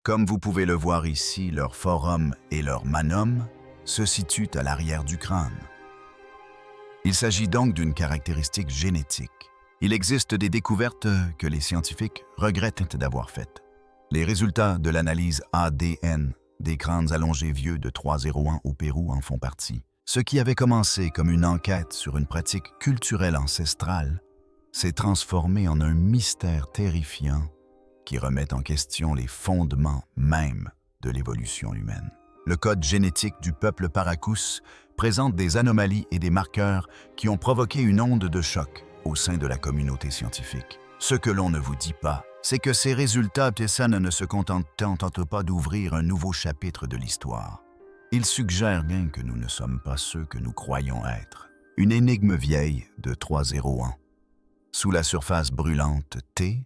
Comme vous pouvez le voir ici, leur forum et leur manum se situent à l'arrière du crâne. Il s'agit donc d'une caractéristique génétique. Il existe des découvertes que les scientifiques regrettent d'avoir faites. Les résultats de l'analyse ADN des crânes allongés vieux de 301 au Pérou en font partie. Ce qui avait commencé comme une enquête sur une pratique culturelle ancestrale s'est transformé en un mystère terrifiant qui remet en question les fondements mêmes de l'évolution humaine. Le code génétique du peuple Paracus présente des anomalies et des marqueurs qui ont provoqué une onde de choc au sein de la communauté scientifique. Ce que l'on ne vous dit pas, c'est que ces résultats ne se contentent pas d'ouvrir un nouveau chapitre de l'histoire. Ils suggèrent bien que nous ne sommes pas ceux que nous croyons être. Une énigme vieille de 301. Sous la surface brûlante, T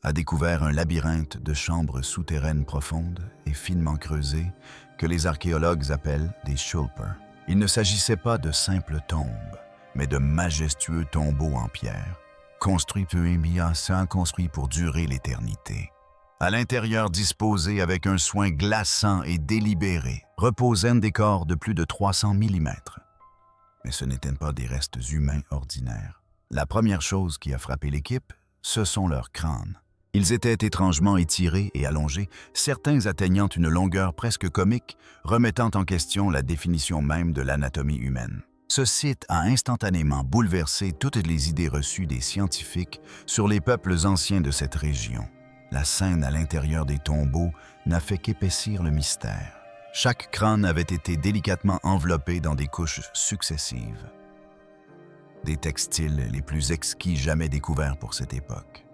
a découvert un labyrinthe de chambres souterraines profondes et finement creusées que les archéologues appellent des shulpers. Il ne s'agissait pas de simples tombes, mais de majestueux tombeaux en pierre, construits pour durer l'éternité. À l'intérieur, disposés avec un soin glaçant et délibéré, reposaient des corps de plus de 300 mm. Mais ce n'étaient pas des restes humains ordinaires. La première chose qui a frappé l'équipe, ce sont leurs crânes. Ils étaient étrangement étirés et allongés, certains atteignant une longueur presque comique, remettant en question la définition même de l'anatomie humaine. Ce site a instantanément bouleversé toutes les idées reçues des scientifiques sur les peuples anciens de cette région. La scène à l'intérieur des tombeaux n'a fait qu'épaissir le mystère. Chaque crâne avait été délicatement enveloppé dans des couches successives. Des textiles les plus exquis jamais découverts pour cette époque.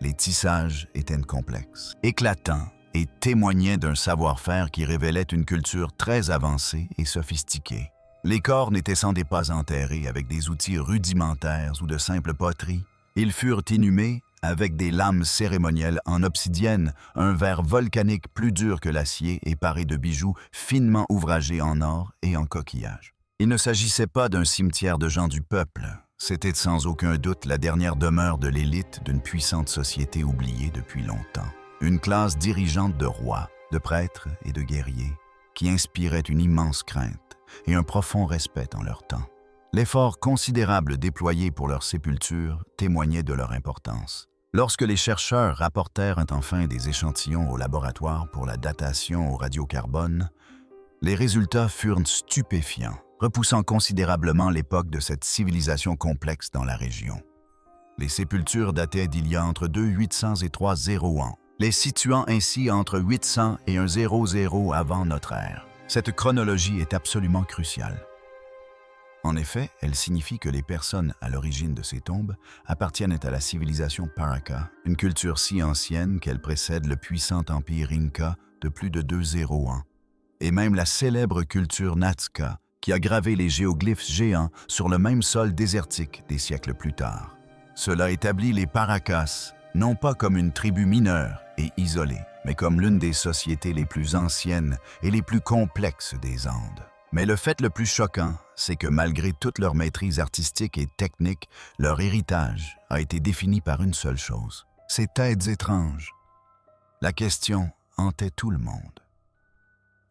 Les tissages étaient complexes, éclatants et témoignaient d'un savoir-faire qui révélait une culture très avancée et sophistiquée. Les corps n'étaient sans doute pas enterrés avec des outils rudimentaires ou de simples poteries. Ils furent inhumés avec des lames cérémonielles en obsidienne, un verre volcanique plus dur que l'acier et paré de bijoux finement ouvragés en or et en coquillages. Il ne s'agissait pas d'un cimetière de gens du peuple. C'était sans aucun doute la dernière demeure de l'élite d'une puissante société oubliée depuis longtemps. Une classe dirigeante de rois, de prêtres et de guerriers qui inspirait une immense crainte et un profond respect en leur temps. L'effort considérable déployé pour leur sépulture témoignait de leur importance. Lorsque les chercheurs rapportèrent enfin des échantillons au laboratoire pour la datation au radiocarbone, les résultats furent stupéfiants, repoussant considérablement l'époque de cette civilisation complexe dans la région. Les sépultures dataient d'il y a entre 2800 et 30 ans, les situant ainsi entre 800 et 100 avant notre ère. Cette chronologie est absolument cruciale. En effet, elle signifie que les personnes à l'origine de ces tombes appartiennent à la civilisation Paracas, une culture si ancienne qu'elle précède le puissant empire Inca de plus de 2000 ans, et même la célèbre culture Nazca, qui a gravé les géoglyphes géants sur le même sol désertique des siècles plus tard. Cela établit les Paracas non pas comme une tribu mineure et isolée, mais comme l'une des sociétés les plus anciennes et les plus complexes des Andes. Mais le fait le plus choquant, c'est que malgré toute leur maîtrise artistique et technique, leur héritage a été défini par une seule chose: ces têtes étranges. La question hantait tout le monde.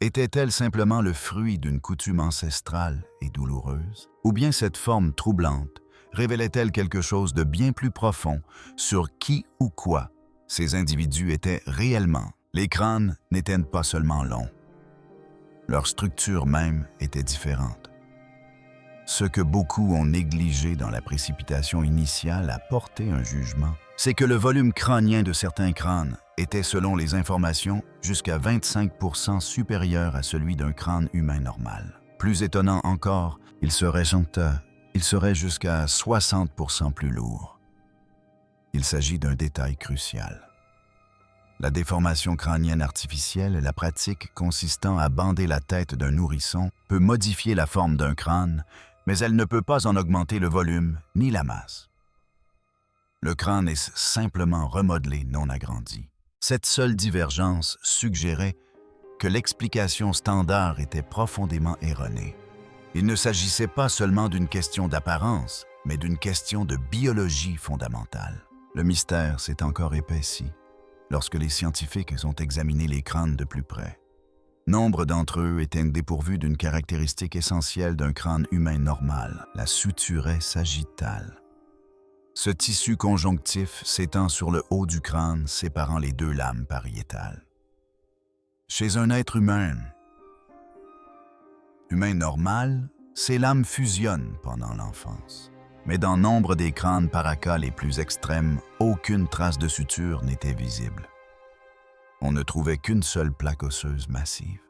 Était-elle simplement le fruit d'une coutume ancestrale et douloureuse? Ou bien cette forme troublante révélait-elle quelque chose de bien plus profond sur qui ou quoi ces individus étaient réellement? Les crânes n'étaient pas seulement longs. Leur structure même était différente. Ce que beaucoup ont négligé dans la précipitation initiale a porté un jugement, c'est que le volume crânien de certains crânes était, selon les informations, jusqu'à 25% supérieur à celui d'un crâne humain normal. Plus étonnant encore, il serait jusqu'à 60% plus lourd. Il s'agit d'un détail crucial. La déformation crânienne artificielle, la pratique consistant à bander la tête d'un nourrisson, peut modifier la forme d'un crâne, mais elle ne peut pas en augmenter le volume ni la masse. Le crâne est simplement remodelé, non agrandi. Cette seule divergence suggérait que l'explication standard était profondément erronée. Il ne s'agissait pas seulement d'une question d'apparence, mais d'une question de biologie fondamentale. Le mystère s'est encore épaissi, lorsque les scientifiques ont examiné les crânes de plus près. Nombre d'entre eux étaient dépourvus d'une caractéristique essentielle d'un crâne humain normal, la suturée sagittale. Ce tissu conjonctif s'étend sur le haut du crâne, séparant les deux lames pariétales. Chez un être humain normal, ces lames fusionnent pendant l'enfance. Mais dans nombre des crânes paracas les plus extrêmes, aucune trace de suture n'était visible. On ne trouvait qu'une seule plaque osseuse massive.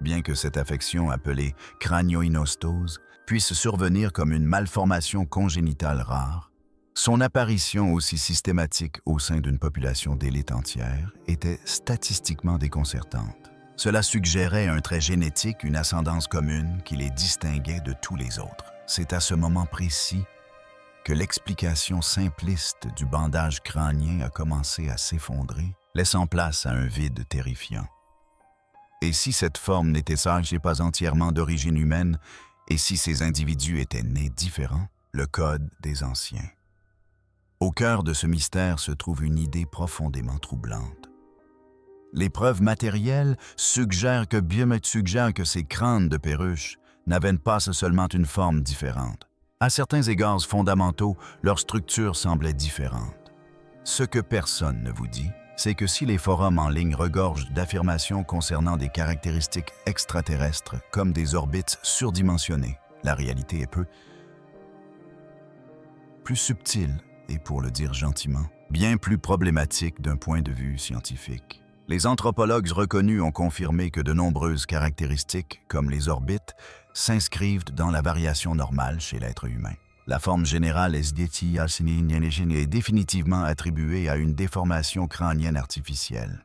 Bien que cette affection appelée crânioinostose puisse survenir comme une malformation congénitale rare, son apparition aussi systématique au sein d'une population d'élite entière était statistiquement déconcertante. Cela suggérait un trait génétique, une ascendance commune qui les distinguait de tous les autres. C'est à ce moment précis que l'explication simpliste du bandage crânien a commencé à s'effondrer, laissant place à un vide terrifiant. Et si cette forme n'était pas entièrement d'origine humaine, et si ces individus étaient nés différents, le code des anciens. Au cœur de ce mystère se trouve une idée profondément troublante. Les preuves matérielles suggèrent que ces crânes de perruche n'avaient pas seulement une forme différente. À certains égards fondamentaux, leur structure semblait différente. Ce que personne ne vous dit, c'est que si les forums en ligne regorgent d'affirmations concernant des caractéristiques extraterrestres comme des orbites surdimensionnées, la réalité est peu plus subtile et, pour le dire gentiment, bien plus problématique d'un point de vue scientifique. Les anthropologues reconnus ont confirmé que de nombreuses caractéristiques, comme les orbites, s'inscrivent dans la variation normale chez l'être humain. La forme générale est définitivement attribuée à une déformation crânienne artificielle.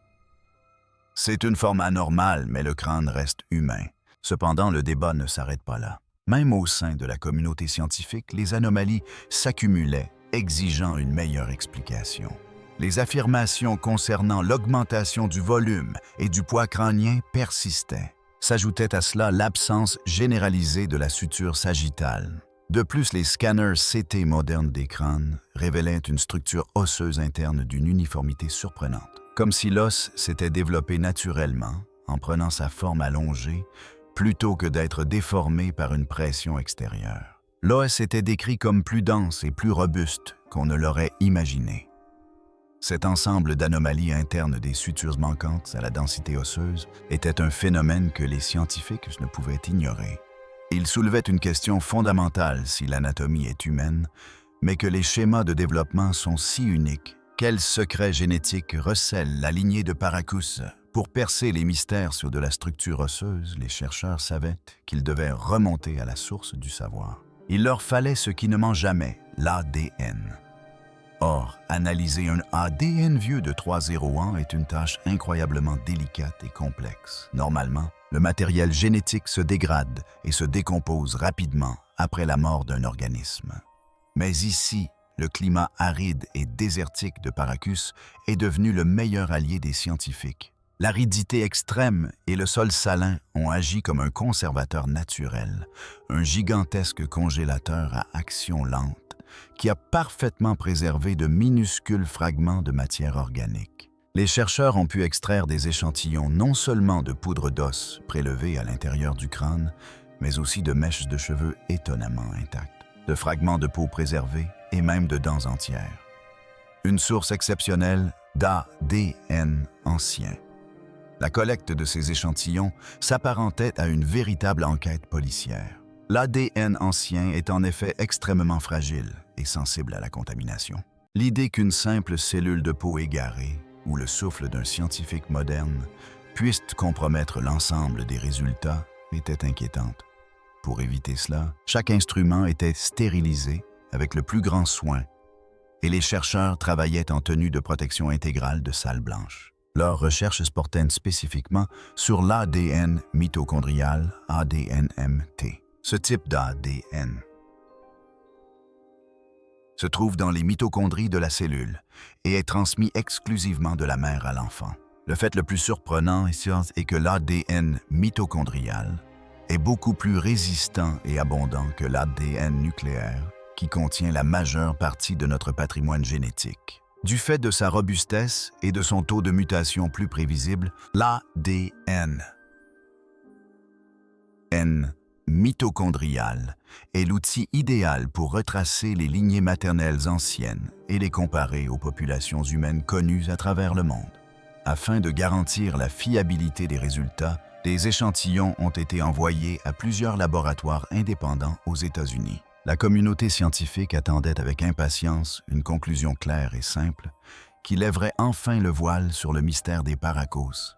C'est une forme anormale, mais le crâne reste humain. Cependant, le débat ne s'arrête pas là. Même au sein de la communauté scientifique, les anomalies s'accumulaient, exigeant une meilleure explication. Les affirmations concernant l'augmentation du volume et du poids crânien persistaient. S'ajoutait à cela l'absence généralisée de la suture sagittale. De plus, les scanners CT modernes des crânes révélaient une structure osseuse interne d'une uniformité surprenante, comme si l'os s'était développé naturellement en prenant sa forme allongée plutôt que d'être déformé par une pression extérieure. L'os était décrit comme plus dense et plus robuste qu'on ne l'aurait imaginé. Cet ensemble d'anomalies internes des sutures manquantes à la densité osseuse était un phénomène que les scientifiques ne pouvaient ignorer. Il soulevait une question fondamentale si l'anatomie est humaine, mais que les schémas de développement sont si uniques. Quel secret génétique recèle la lignée de Paracus? Pour percer les mystères sur de la structure osseuse, les chercheurs savaient qu'ils devaient remonter à la source du savoir. Il leur fallait ce qui ne ment jamais, l'ADN. Or, analyser un ADN vieux de 3,0 ans est une tâche incroyablement délicate et complexe. Normalement, le matériel génétique se dégrade et se décompose rapidement après la mort d'un organisme. Mais ici, le climat aride et désertique de Paracus est devenu le meilleur allié des scientifiques. L'aridité extrême et le sol salin ont agi comme un conservateur naturel, un gigantesque congélateur à action lente qui a parfaitement préservé de minuscules fragments de matière organique. Les chercheurs ont pu extraire des échantillons non seulement de poudre d'os prélevés à l'intérieur du crâne, mais aussi de mèches de cheveux étonnamment intactes, de fragments de peau préservés et même de dents entières. Une source exceptionnelle d'ADN ancien. La collecte de ces échantillons s'apparentait à une véritable enquête policière. L'ADN ancien est en effet extrêmement fragile et sensible à la contamination. L'idée qu'une simple cellule de peau égarée ou le souffle d'un scientifique moderne puisse compromettre l'ensemble des résultats était inquiétante. Pour éviter cela, chaque instrument était stérilisé avec le plus grand soin et les chercheurs travaillaient en tenue de protection intégrale de salle blanche. Leurs recherches se portaient spécifiquement sur l'ADN mitochondrial, ADNMT. Ce type d'ADN se trouve dans les mitochondries de la cellule et est transmis exclusivement de la mère à l'enfant. Le fait le plus surprenant est que l'ADN mitochondrial est beaucoup plus résistant et abondant que l'ADN nucléaire, qui contient la majeure partie de notre patrimoine génétique. Du fait de sa robustesse et de son taux de mutation plus prévisible, l'ADN mitochondrial est l'outil idéal pour retracer les lignées maternelles anciennes et les comparer aux populations humaines connues à travers le monde. Afin de garantir la fiabilité des résultats, des échantillons ont été envoyés à plusieurs laboratoires indépendants aux États-Unis. La communauté scientifique attendait avec impatience une conclusion claire et simple qui lèverait enfin le voile sur le mystère des Paracos.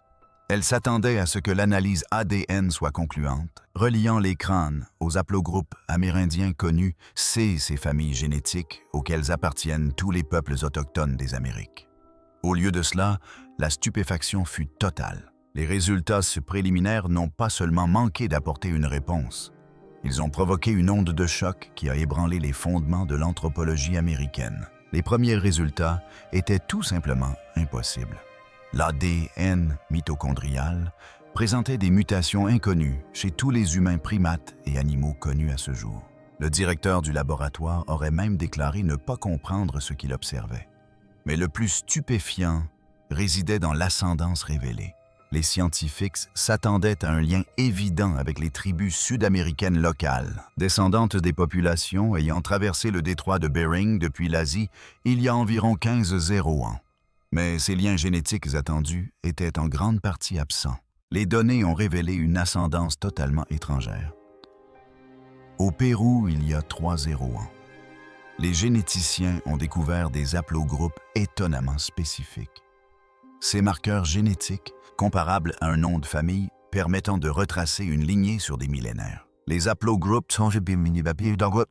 Elle s'attendait à ce que l'analyse ADN soit concluante, reliant les crânes aux haplogroupes amérindiens connus, ces familles génétiques auxquelles appartiennent tous les peuples autochtones des Amériques. Au lieu de cela, la stupéfaction fut totale. Les résultats préliminaires n'ont pas seulement manqué d'apporter une réponse, ils ont provoqué une onde de choc qui a ébranlé les fondements de l'anthropologie américaine. Les premiers résultats étaient tout simplement impossibles. L'ADN mitochondrial présentait des mutations inconnues chez tous les humains primates et animaux connus à ce jour. Le directeur du laboratoire aurait même déclaré ne pas comprendre ce qu'il observait. Mais le plus stupéfiant résidait dans l'ascendance révélée. Les scientifiques s'attendaient à un lien évident avec les tribus sud-américaines locales, descendantes des populations ayant traversé le détroit de Bering depuis l'Asie il y a environ 15 ans. Mais ces liens génétiques attendus étaient en grande partie absents. Les données ont révélé une ascendance totalement étrangère. Au Pérou, il y a 3 ans, les généticiens ont découvert des haplogroupes étonnamment spécifiques. Ces marqueurs génétiques, comparables à un nom de famille, permettant de retracer une lignée sur des millénaires. Les haplogroupes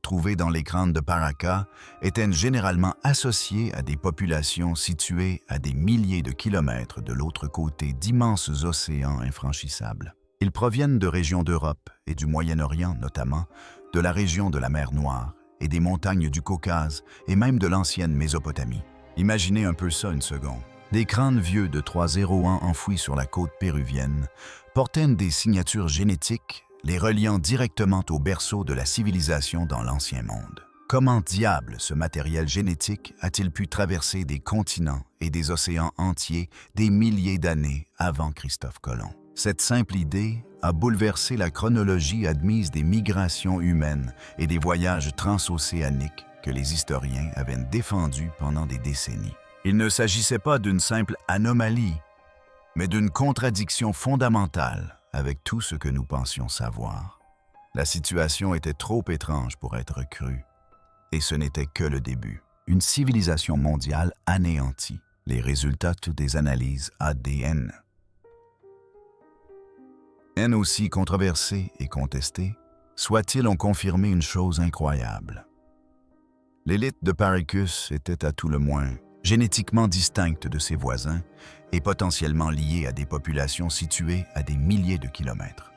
trouvés dans les crânes de Paracas étaient généralement associés à des populations situées à des milliers de kilomètres de l'autre côté d'immenses océans infranchissables. Ils proviennent de régions d'Europe et du Moyen-Orient notamment, de la région de la mer Noire et des montagnes du Caucase et même de l'ancienne Mésopotamie. Imaginez un peu ça une seconde. Des crânes vieux de 3 ans enfouis sur la côte péruvienne portaient des signatures génétiques les reliant directement au berceau de la civilisation dans l'Ancien Monde. Comment diable ce matériel génétique a-t-il pu traverser des continents et des océans entiers des milliers d'années avant Christophe Colomb? Cette simple idée a bouleversé la chronologie admise des migrations humaines et des voyages transocéaniques que les historiens avaient défendus pendant des décennies. Il ne s'agissait pas d'une simple anomalie, mais d'une contradiction fondamentale avec tout ce que nous pensions savoir. La situation était trop étrange pour être crue, et ce n'était que le début. Une civilisation mondiale anéantie, les résultats des analyses ADN. Aussi controversés et contestés, soit-ils ont confirmé une chose incroyable. L'élite de Paracus était à tout le moins génétiquement distincte de ses voisins et potentiellement liée à des populations situées à des milliers de kilomètres.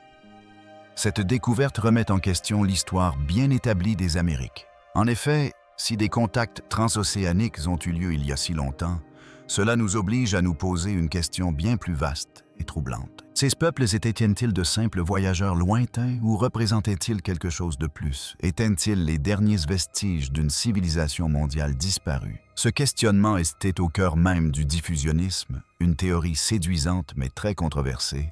Cette découverte remet en question l'histoire bien établie des Amériques. En effet, si des contacts transocéaniques ont eu lieu il y a si longtemps, cela nous oblige à nous poser une question bien plus vaste et troublante. Ces peuples étaient-ils de simples voyageurs lointains ou représentaient-ils quelque chose de plus? Étaient-ils les derniers vestiges d'une civilisation mondiale disparue? Ce questionnement était au cœur même du diffusionnisme, une théorie séduisante mais très controversée,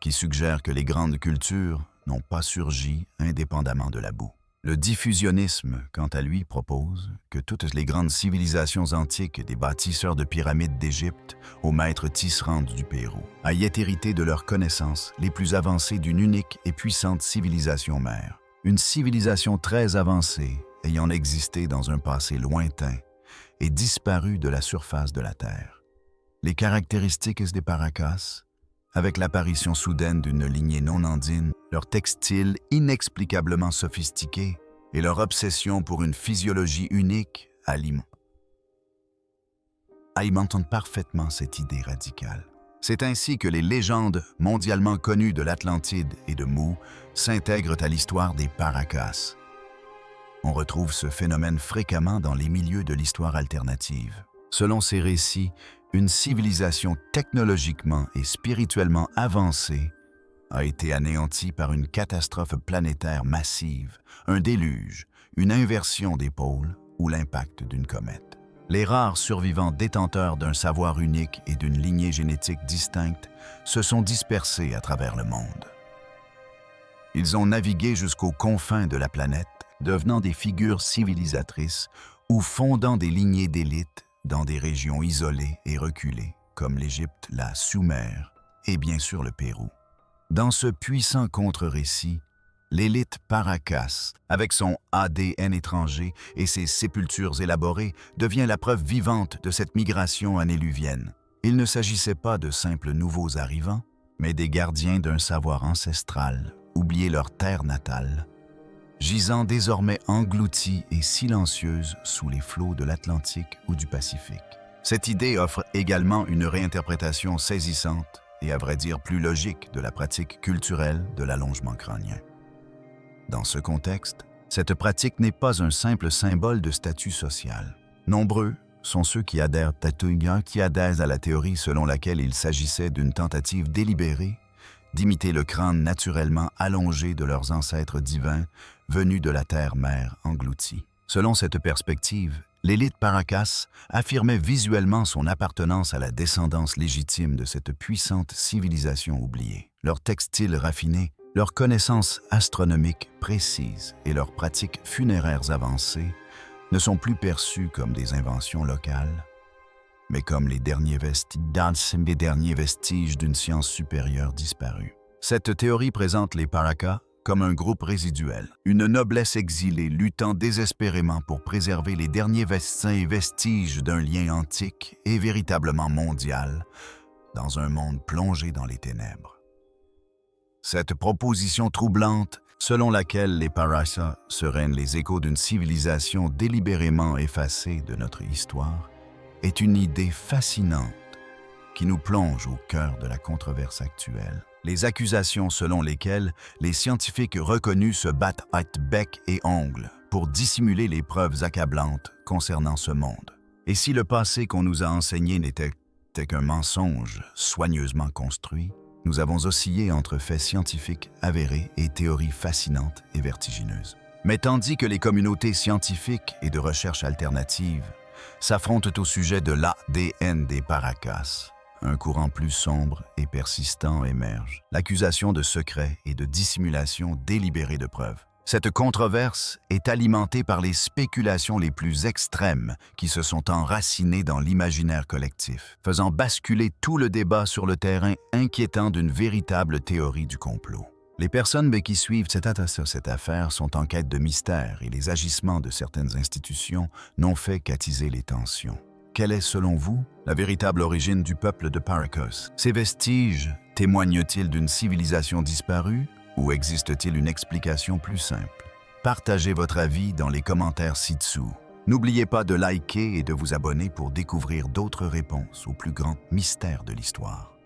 qui suggère que les grandes cultures n'ont pas surgi indépendamment de la boue. Le diffusionnisme, quant à lui, propose que toutes les grandes civilisations antiques, des bâtisseurs de pyramides d'Égypte aux maîtres tisserands du Pérou, aient hérité de leurs connaissances les plus avancées d'une unique et puissante civilisation mère. Une civilisation très avancée ayant existé dans un passé lointain et disparu de la surface de la Terre. Les caractéristiques des Paracas, avec l'apparition soudaine d'une lignée non andine, leur textile inexplicablement sophistiqué et leur obsession pour une physiologie unique alimentent parfaitement cette idée radicale. C'est ainsi que les légendes mondialement connues de l'Atlantide et de Mu s'intègrent à l'histoire des Paracas. On retrouve ce phénomène fréquemment dans les milieux de l'histoire alternative. Selon ces récits, une civilisation technologiquement et spirituellement avancée a été anéantie par une catastrophe planétaire massive, un déluge, une inversion des pôles ou l'impact d'une comète. Les rares survivants détenteurs d'un savoir unique et d'une lignée génétique distincte se sont dispersés à travers le monde. Ils ont navigué jusqu'aux confins de la planète, devenant des figures civilisatrices ou fondant des lignées d'élite dans des régions isolées et reculées, comme l'Égypte, la Sumer et bien sûr le Pérou. Dans ce puissant contre-récit, l'élite Paracas, avec son ADN étranger et ses sépultures élaborées, devient la preuve vivante de cette migration anéluvienne. Il ne s'agissait pas de simples nouveaux arrivants, mais des gardiens d'un savoir ancestral, oubliés leur terre natale, gisant désormais engloutie et silencieuse sous les flots de l'Atlantique ou du Pacifique. Cette idée offre également une réinterprétation saisissante et à vrai dire plus logique de la pratique culturelle de l'allongement crânien. Dans ce contexte, cette pratique n'est pas un simple symbole de statut social. Nombreux sont ceux qui adhèrent à la théorie selon laquelle il s'agissait d'une tentative délibérée d'imiter le crâne naturellement allongé de leurs ancêtres divins venus de la terre-mère engloutie. Selon cette perspective, l'élite Paracas affirmait visuellement son appartenance à la descendance légitime de cette puissante civilisation oubliée. Leur textile raffiné, leurs connaissances astronomiques précises et leurs pratiques funéraires avancées ne sont plus perçues comme des inventions locales, mais comme les derniers vestiges d'une science supérieure disparue. Cette théorie présente les Paracas comme un groupe résiduel, une noblesse exilée luttant désespérément pour préserver les derniers vestiges d'un lien antique et véritablement mondial dans un monde plongé dans les ténèbres. Cette proposition troublante, selon laquelle les Paracas seraient les échos d'une civilisation délibérément effacée de notre histoire, est une idée fascinante qui nous plonge au cœur de la controverse actuelle. Les accusations selon lesquelles les scientifiques reconnus se battent à bec et ongles pour dissimuler les preuves accablantes concernant ce monde. Et si le passé qu'on nous a enseigné n'était qu'un mensonge soigneusement construit, nous avons oscillé entre faits scientifiques avérés et théories fascinantes et vertigineuses. Mais tandis que les communautés scientifiques et de recherche alternative s'affrontent au sujet de l'ADN des Paracas, un courant plus sombre et persistant émerge, l'accusation de secret et de dissimulation délibérée de preuves. Cette controverse est alimentée par les spéculations les plus extrêmes qui se sont enracinées dans l'imaginaire collectif, faisant basculer tout le débat sur le terrain inquiétant d'une véritable théorie du complot. Les personnes qui suivent cette affaire sont en quête de mystère et les agissements de certaines institutions n'ont fait qu'attiser les tensions. Quelle est, selon vous, la véritable origine du peuple de Paracas? Ces vestiges témoignent-ils d'une civilisation disparue ou existe-t-il une explication plus simple? Partagez votre avis dans les commentaires ci-dessous. N'oubliez pas de liker et de vous abonner pour découvrir d'autres réponses aux plus grands mystères de l'histoire.